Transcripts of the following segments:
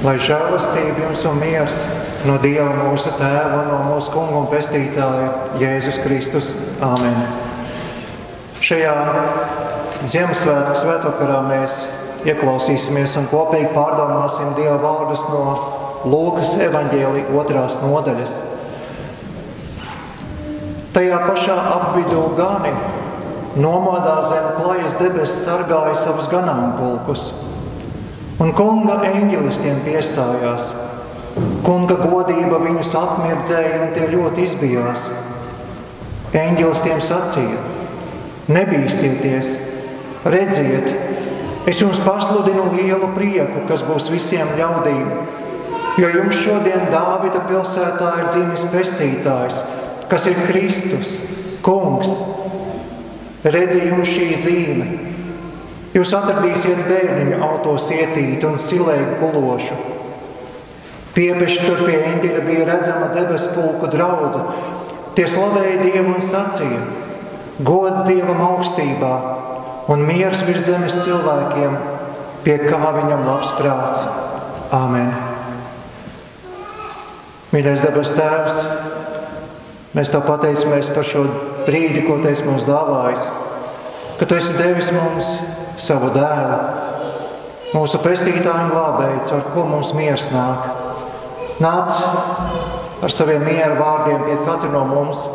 Lai žēlastība jums un miers no Dieva mūsu Tēva un no mūsu Kunga un Pestītāja Jēzus Kristus. Āmen. Šajā Ziemassvētku svētvakarā mēs ieklausīsimies un kopīgi pārdomāsim Dieva vārdus no Lūkas evaņģēlija 2. nodaļas. Tajā pašā apvidū gani nomodā zem klajas debesis sargāja savus ganāmpulkus. Un Kunga eņģelis tiem piestājās. Kunga godība viņus apmirdzēja un tie ļoti izbijās. Eņģelis tiem sacīja: nebīsties, redziet, es jums pasludinu lielu prieku, kas būs visiem ļaudīm, jo jums šodien Dāvida pilsētā ir dzimis pestītājs, kas ir Kristus, Kungs. Redzi jums šī zīme. Jūs atradīsiet bērniņu autos ietīti un silēju kulošu. Piepeši tur pie eņģeļa bija redzama debespulku draudze. Tie slavēja Dievu un sacīja: gods Dievam augstībā un miers virs zemes cilvēkiem, pie kā viņam labs prāts. Āmen. Mīļais debes Tēvs, mēs Tev pateicamies par šo brīdi, ko Tu esi mums dāvājis, ka Tu esi devis mums savu dēlu, mūsu pestītāju un glābēju, ar ko mums miers nāk. Nāc ar saviem miera vārdiem pie katru no mums.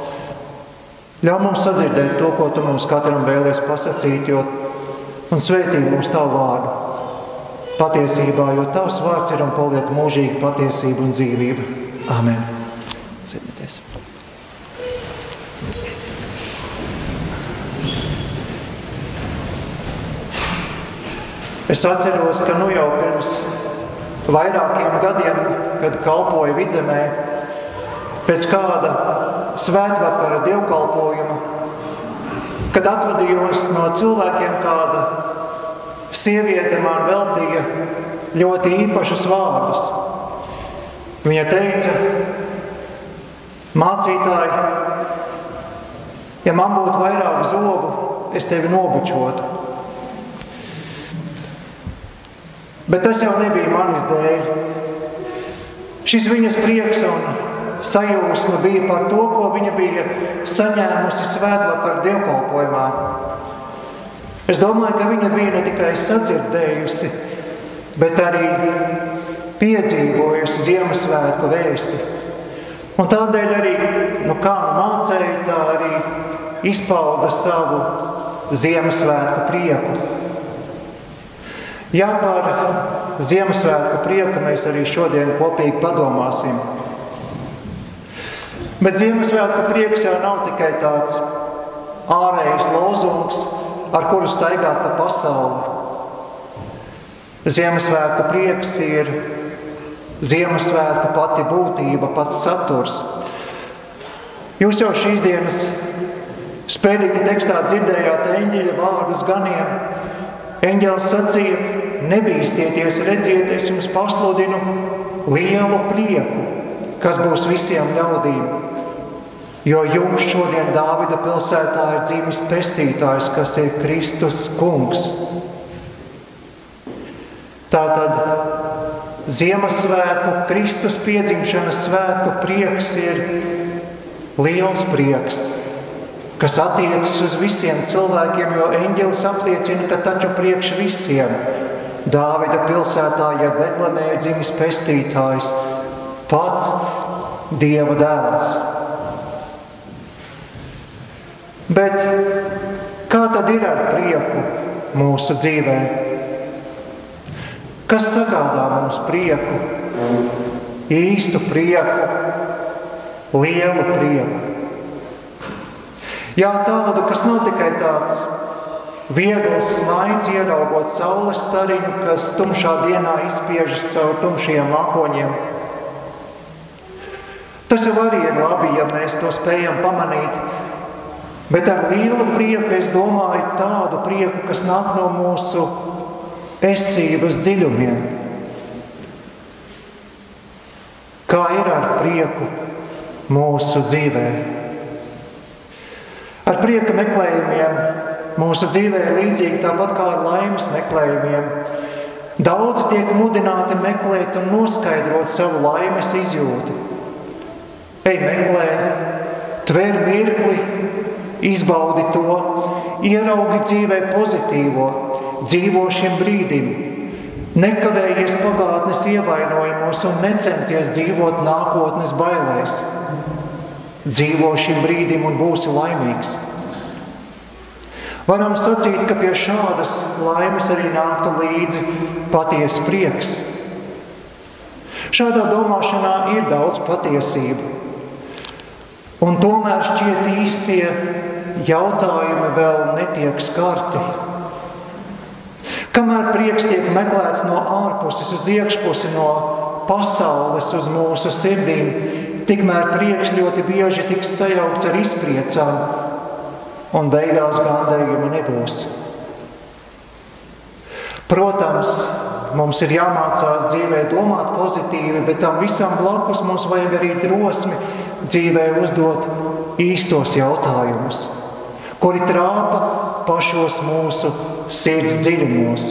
Ļauj mums sadzirdēt to, ko Tu mums katram vēlies pasacīt, un svētī mums Tavu vārdu patiesībā, jo Tavs vārds ir un paliek mūžīga patiesība un dzīvība. Āmen. Sēdieties. Es atceros, ka jau pirms vairākiem gadiem, kad kalpoju Vidzemē, pēc kāda svētvakara dievkalpojuma, kad atvadījos no cilvēkiem, kāda sieviete man veltīja ļoti īpašus vārdus. Viņa teica: mācītāji, ja man būtu vairāk zobu, es tevi nobučotu. Bet tas jau nebija manis dēļ. Šis viņas prieks un sajūsma bija par to, ko viņa bija saņēmusi svētvakar dievkalpojumā. Es domāju, ka viņa bija ne tikai sadzirdējusi, bet arī piedzīvojusi Ziemassvētku vēsti. Un tādēļ arī, kā mācēja, tā arī izpauda savu Ziemassvētku prieku. Jā, par Ziemassvētku prieku mēs arī šodien kopīgi padomāsim. Bet Ziemassvētku prieks jau nav tikai tāds ārējs lozungs, ar kuru staigāt pa pasauli. Ziemassvētku prieks ir Ziemassvētku pati būtība, pats saturs. Jūs jau šīs dienas sprediķa tekstā dzirdējāt eņģeļa vārdus ganiem. Eņģelis sacīja: nebīsties, redziet, es jums pasludinu lielu prieku, kas būs visiem ļaudīm, jo jums šodien Dāvida pilsētā ir dzimis pestītājs, kas ir Kristus Kungs. Tātad Ziemassvētku, Kristus piedzimšanas svētku prieks ir liels prieks, kas attiecas uz visiem cilvēkiem, jo eņģelis apliecina, ka taču priekš visiem Dāvida pilsētā, ja Betlemē ir dzimis pestītājs, pats Dieva dēls. Bet kā tad ir ar prieku mūsu dzīvē? Kas sagādā mums prieku? Īstu prieku, lielu prieku. Jā, tādu, kas nav tikai tāds viegls smaids, ieraugot saules stariņu, kas tumšā dienā izspiežas caur tumšiem mākoņiem. Tas jau arī ir labi, ja mēs to spējam pamanīt, bet ar lielu prieku es domāju tādu prieku, kas nāk no mūsu esības dziļumiem. Kā ir ar prieku mūsu dzīvē? Ar prieka meklējumiem mūsu dzīvē ir līdzīgi tāpat kā ar laimes meklējumiem. Daudzi tiek mudināti meklēt un noskaidrot savu laimes izjūtu. Ej meklē, tver mirkli, izbaudi to, ieraugi dzīvē pozitīvo, dzīvo šim brīdim. Nekavējies pagātnes ievainojumos un necenties dzīvot nākotnes bailēs. Dzīvo šim brīdim un būsi laimīgs. Varam sacīt, ka pie šādas laimes arī nāktu līdzi patiesa prieks. Šādā domāšanā ir daudz patiesību. Un tomēr šķiet īstie jautājumi vēl netiek skarti. Kamēr prieks tiek meklēts no ārpuses uz iekšpusi, no pasaules uz mūsu sirdīm, tikmēr prieks ļoti bieži tiks sajaukts ar izpriecām, un beigās gandarījuma nebūs. Protams, mums ir jāmācās dzīvē domāt pozitīvi, bet tam visam blakus mums vajag arī drosmi dzīvē uzdot īstos jautājumus, kuri trāpa pašos mūsu sirds dziļumos.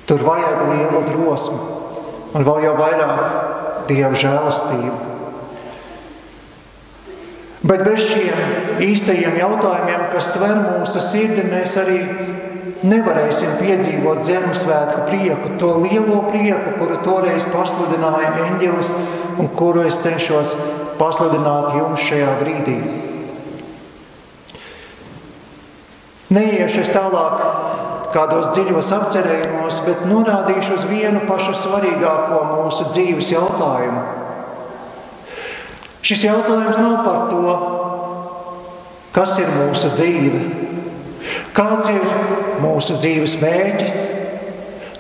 Tur vajag lielu drosmi un vēl jau vairāk Dieva žēlastību. Bet bez šiem īstajiem jautājumiem, kas tver mūsu sirdi, mēs arī nevarēsim piedzīvot Ziemassvētku prieku, to lielo prieku, kuru toreiz pasludināja eņģelis un kuru es cenšos pasludināt jums šajā brīdī. Neiešu es tālāk kādos dziļos apcerējumos, bet norādīšu uz vienu pašu svarīgāko mūsu dzīves jautājumu. Šis jautājums nav par to, kas ir mūsu dzīve, kāds ir mūsu dzīves mērķis,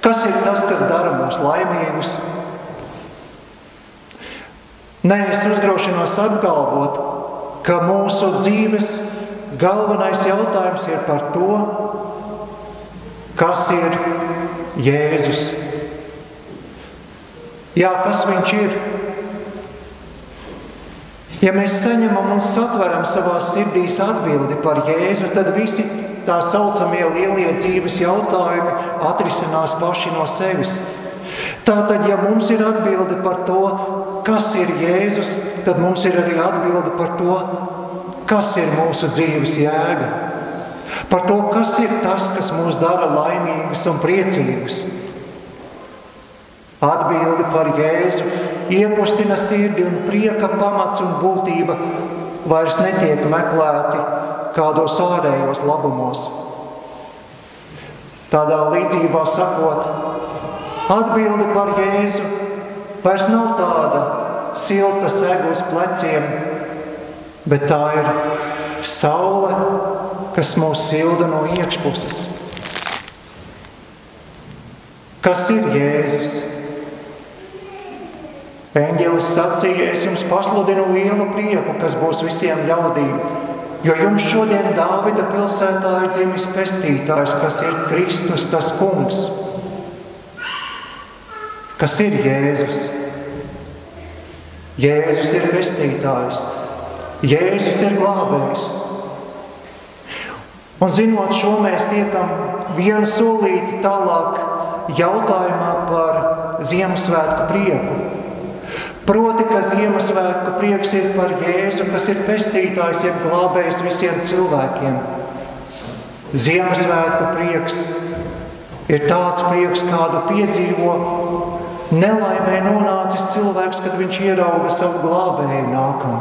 kas ir tas, kas dara mūs laimīgus. Nē, es uzdrošinos apgalvot, ka mūsu dzīves galvenais jautājums ir par to, kas ir Jēzus. Jā, kas viņš ir? Ja mēs saņemam un satveram savā sirdīs atbildi par Jēzu, tad visi tā saucamie lielie dzīves jautājumi atrisinās paši no sevis. Tātad, ja mums ir atbilde par to, kas ir Jēzus, tad mums ir arī atbilde par to, kas ir mūsu dzīves jēga. Par to, kas ir tas, kas mūs dara laimīgus un priecīgus. Atbildi par Jēzu iekustina sirdi un prieka pamats un būtība vairs netiek meklēti kādos ārējos labumos. Tādā līdzībā sakot, atbildi par Jēzu vairs nav tāda silta sega uz pleciem, bet tā ir saule, kas mūs silda no iekšpuses. Kas ir Jēzus? Eņģelis sacīja, es jums pasludinu lielu prieku, kas būs visiem ļaudīm, jo jums šodien Dāvida pilsētā ir dzimis pestītājs, kas ir Kristus, tas kungs. Kas ir Jēzus? Jēzus ir pestītājs. Jēzus ir glābējs. Un zinot šo, mēs tiekam vienu solīti tālāk jautājumā par Ziemassvētku prieku. Proti, ka Ziemassvētku prieks ir par Jēzu, kas ir pestītājs, jeb glābējs visiem cilvēkiem. Ziemassvētku prieks ir tāds prieks, kādu piedzīvo nelaimē nonācis cilvēks, kad viņš ierauga savu glābēju nākam.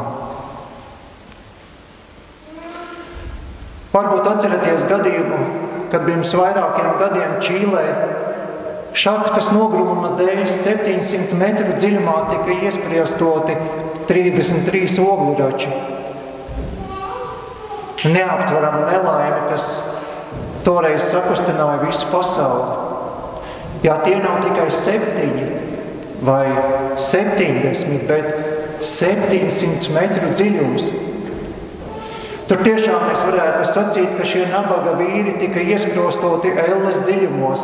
Varbūt atceraties gadījumu, kad pirms vairākiem gadiem Čīlē šahtas nogrūma dēļ 700 metru dziļumā tika iespriestoti 33 oglirači. Neaptverama nelaime, kas toreiz sakustināja visu pasauli. Jā, tie nav tikai 7 vai 70, bet 700 metru dziļums. Tur tiešām mēs varētu sacīt, ka šie nabaga vīri tika iesprostoti elles dziļumos.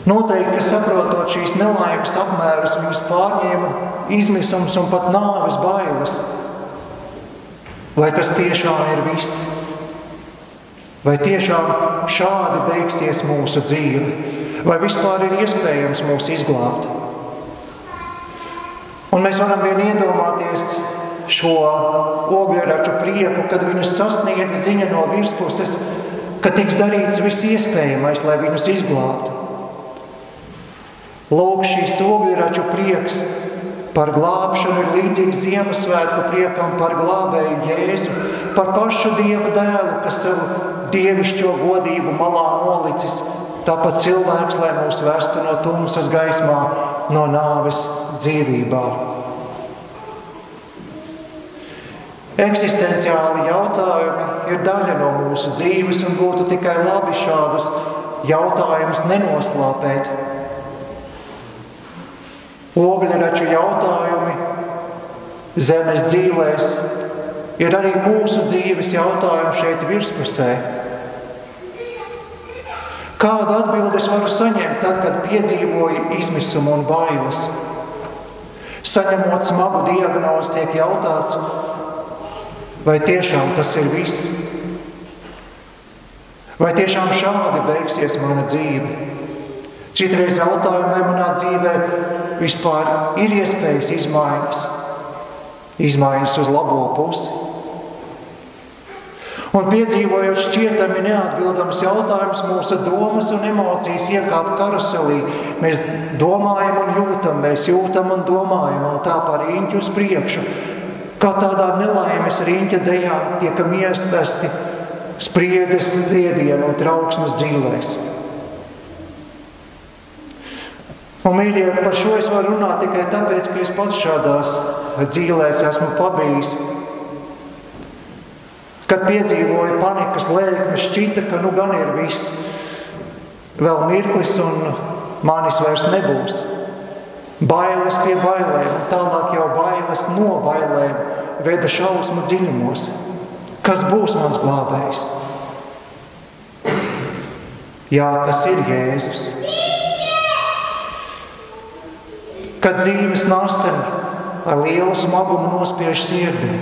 Noteikti, ka saprotot šīs nelaimes apmērus, viņus pārņēma izmisums un pat nāves bailes. Vai tas tiešām ir viss? Vai tiešām šādi beigsies mūsu dzīve? Vai vispār ir iespējams mūs izglābt? Un mēs varam vien iedomāties šo ogļraču prieku, kad viņus sasniedz ziņa no virspuses, ka tiks darīts viss iespējamais, lai viņus izglābtu. Lūk, šīs ogļraču prieks par glābšanu ir līdzīgs Ziemassvētku priekam par glābēju Jēzu, par pašu Dieva dēlu, kas savu dievišķo godību malā nolicis, tāpat cilvēks, lai mūs vestu no tumsas gaismā, no nāves dzīvībā. Eksistenciāli jautājumi ir daļa no mūsu dzīves un būtu tikai labi šādus jautājumus nenoslāpēt. Ogļraču jautājumi zemes dzīvēs ir arī mūsu dzīves jautājumi šeit virspusē. Kādu atbildi es varu saņemt tad, kad piedzīvoju izmisumu un bailes? Saņemot smagu diagnozi, tiek jautāts, vai tiešām tas ir viss? Vai tiešām šādi beigsies mana dzīve? Citreiz jautājumi, vai manā dzīvē vispār ir iespējas izmaiņas uz labo pusi. Un piedzīvojot šķietami neatbildams jautājums, mūsu domas un emocijas iekāp karuselī. Mēs domājam un jūtam, mēs jūtam un domājam, un tā par riņķi uz priekšu. Kā tādā nelaimes riņķa dejā tiekam iespesti spriedzes, spiedienu un trauksmes dzīvēs. Un, mīļie, par šo es varu runāt tikai tāpēc, ka es pats šādās dzīvēs esmu pabijis. Kad piedzīvoju panikas lēkmes, šķita, ka nu gan ir viss. Vēl mirklis un manis vairs nebūs. Bailes pie bailēm, un tālāk jau bailes no bailēm veda šausmu dziļumos. Kas būs mans glābējs? Jā, kas ir Jēzus? Kad dzīves nasteni ar lielu smagumu nospiež sirdi,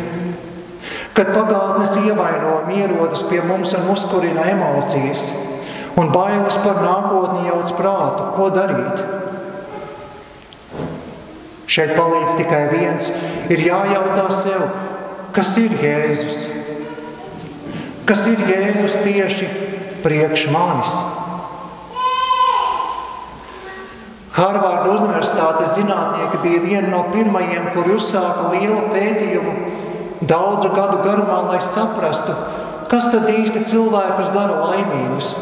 kad pagātnes ievainojumi ierodas pie mums un uzkurina emocijas, un bailes par nākotni jauc prātu, ko darīt? Šeit palīdz tikai viens, ir jājautā sev, kas ir Jēzus? Kas ir Jēzus tieši priekš manis? Harvarda Universitātes zinātnieki bija vieni no pirmajiem, kuri uzsāka lielu pētījumu daudzu gadu garumā, lai saprastu, kas tad īsti cilvēkus dara laimīgus.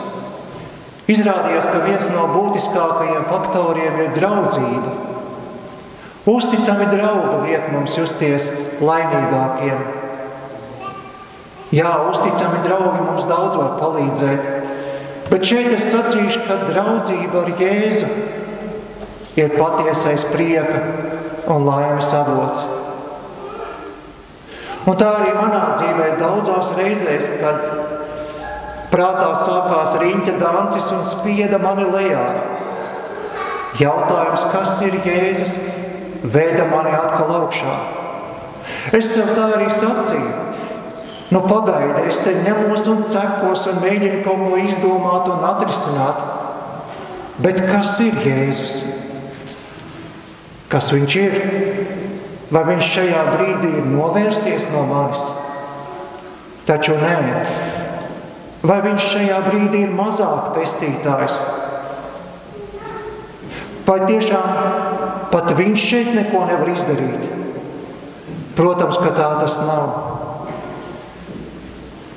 Izrādījās, ka viens no būtiskākajiem faktoriem ir draudzība. Uzticami draugi liek mums justies laimīgākiem. Jā, uzticami draugi mums daudz var palīdzēt, bet šeit es sacīšu, ka draudzība ar Jēzu ir patiesais prieka un laimes avots. Un tā arī manā dzīvē daudzās reizēs, kad prātā sākās riņķa dancis un spieda mani lejā. Jautājums, kas ir Jēzus, veda mani atkal augšā. Es sev tā arī sacīju. Nu pagaidi, es te ņemos un cekos un mēģinu kaut ko izdomāt un atrisināt. Bet kas ir Jēzus? Kas viņš ir? Vai viņš šajā brīdī ir novērsies no manis? Taču nē. Vai viņš šajā brīdī ir mazāk pestītājs? Vai tiešām pat viņš šeit neko nevar izdarīt? Protams, ka tā tas nav.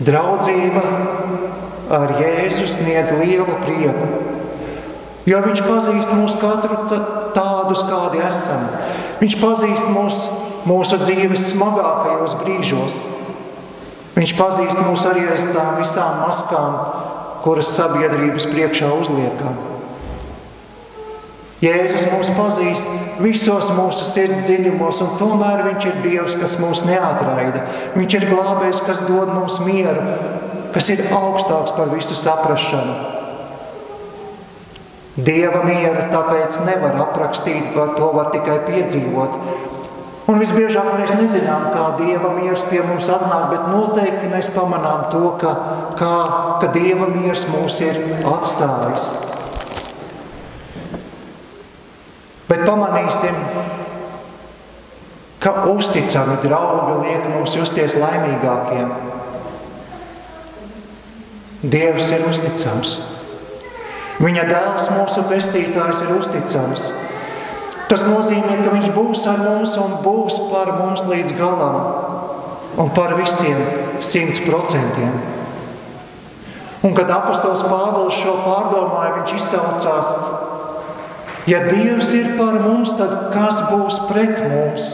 Draudzība ar Jēzu sniedz lielu prieku, jo viņš pazīst mūs katru tādus, kādi esam. Viņš pazīst mūsu dzīves smagākajos brīžos. Viņš pazīst mūs arī aiz tām visām maskām, kuras sabiedrības priekšā uzliekam. Jēzus mūs pazīst visos mūsu sirds dziļumos, un tomēr viņš ir Dievs, kas mūs neatraida. Viņš ir glābējs, kas dod mums mieru, kas ir augstāks par visu saprašanu. Dieva mieru tāpēc nevar aprakstīt, to var tikai piedzīvot. Un visbiežāk mēs nezinām, kā Dieva miers pie mums atnāk, bet noteikti mēs pamanām to, ka Dieva miers mūs ir atstājis. Bet pamanīsim, ka uzticami draugi liek mums justies laimīgākiem. Dievs ir uzticams. Viņa dēls, mūsu pestītājs, ir uzticams. Tas nozīmē, ka viņš būs ar mums un būs par mums līdz galam un par visiem 100%. Un kad apostols Pāvils šo pārdomāja, viņš izsaucās: ja Dievs ir par mums, tad kas būs pret mums?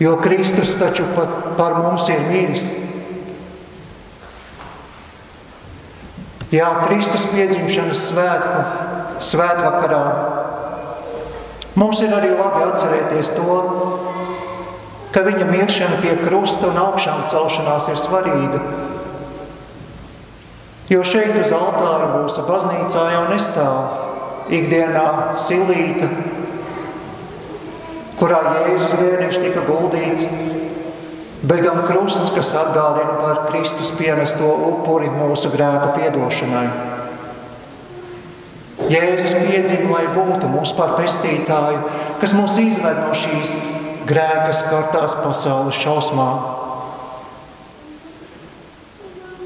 Jo Kristus taču pat par mums ir miris. Jā, Kristus piedzimšanas svētvakarā mums ir arī labi atcerēties to, ka viņa miršana pie krusta un augšām celšanās ir svarīga. Jo šeit uz altāra mūsu baznīcā jau nestāv ikdienā silīta, kurā Jēzus bērniņš tika guldīts, bet gan krusts, kas atgādina par Kristus pienesto upuri mūsu grēku piedošanai. Jēzus piedzima, lai būtu mums par pestītāju, kas mūs izved no šīs grēka skartās pasaules šausmām.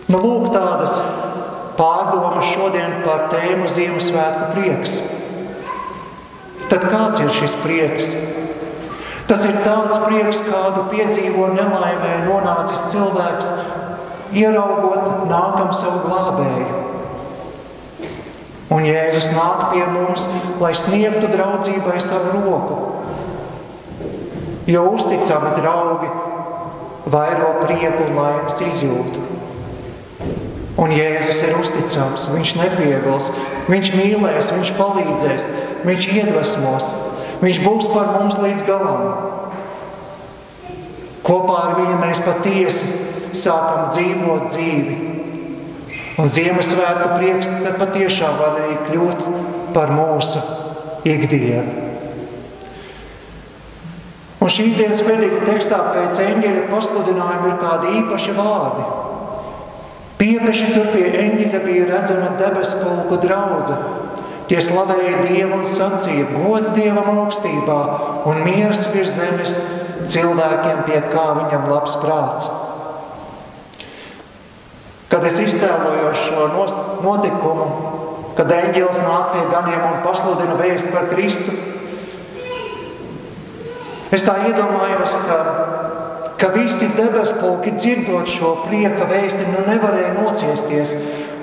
Nu, lūk, tādas pārdomas šodien par tēmu Ziemassvētku prieks. Tad kāds ir šis prieks? Tas ir tāds prieks, kādu piedzīvo nelaimē nonācis cilvēks, ieraugot nākam savu glābēju. Un Jēzus nāk pie mums, lai sniegtu draudzībai savu roku. Jo uzticami draugi vairo prieku un laimes izjūtu. Un Jēzus ir uzticams, viņš nepievils, viņš mīlēs, viņš palīdzēs, viņš iedvesmos, viņš būs par mums līdz galam. Kopā ar viņu mēs patiesi sākam dzīvot dzīvi. Un Ziemassvētku prieks tad patiešām var arī kļūt par mūsu ikdienu. Un šīs dienas svētdienas tekstā pēc eņģeļa pasludinājuma ir kādi īpaši vārdi. Piepeši tur pie eņģeļa bija redzama debespulku draudze. Tie slavēja Dievu un sacīja: gods Dievam augstībā un miers virs zemes cilvēkiem, pie kā viņam labs prāts. Kad es iztēlojos šo notikumu, kad eņģelis nāk pie ganiem un pasludina vēstu par Kristu, es tā iedomājos, ka visi debespulki dzirdot šo prieka vēsti nevarēja nociesties,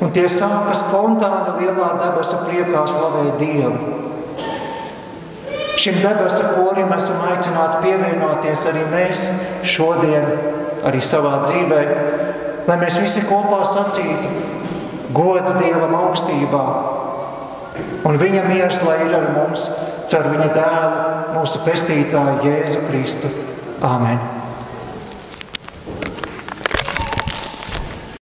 un tie sāka spontāni lielā debesu priekā slavēt Dievu. Šim debesu korim esam aicināti pievienoties arī mēs šodien, arī savā dzīvē, lai mēs visi kopā sacītu: gods Dievam augstībā, un viņa miers, lai ir ar mums caur viņa dēlu, mūsu pestītāju Jēzu Kristu. Āmen.